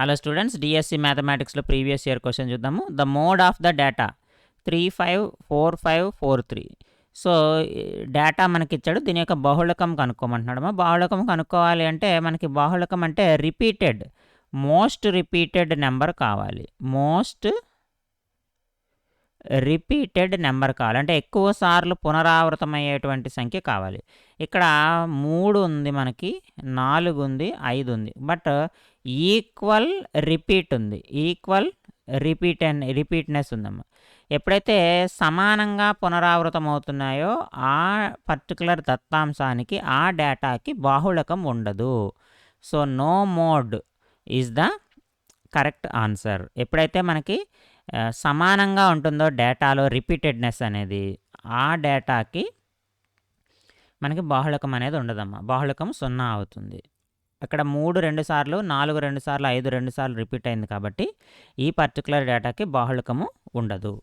Hello students, DSC మ్యాథమెటిక్స్లో previous year question చూద్దాము. The mode of the data 354543. So data మనకి ఇచ్చాడు, దీని యొక్క బాహుళకం కనుక్కోమంటున్నాడు. బాహుళకం కనుక్కోవాలి అంటే మనకి బాహుళకం అంటే రిపీటెడ్, మోస్ట్ రిపీటెడ్ నెంబర్ కావాలి. మోస్ట్ రిపీటెడ్ నెంబర్ కావాలి అంటే ఎక్కువ సార్లు పునరావృతమయ్యేటువంటి సంఖ్య కావాలి. ఇక్కడ 3 ఉంది, మనకి 4 ఉంది, 5 ఉంది. బట్ ఈక్వల్ రిపీట్ ఉంది, ఈక్వల్ రిపీట్నెస్ ఉందమ్మా. ఎప్పుడైతే సమానంగా పునరావృతం అవుతున్నాయో ఆ పర్టికులర్ దత్తాంశానికి, ఆ డేటాకి బాహుళకం ఉండదు. So no mode is the correct answer. ఎప్పుడైతే మనకి సమానంగా ఉంటుందో డేటాలో రిపీటెడ్నెస్ అనేది, ఆ డేటాకి మనకి బాహుళకం అనేది ఉండదమ్మా. బాహుళకం 0 అవుతుంది. అక్కడ 3 2 సార్లు, 4 2 సార్లు, 5 2 సార్లు రిపీట్ అయింది కాబట్టి ఈ పర్టికులర్ డేటాకి బాహుళకము ఉండదు.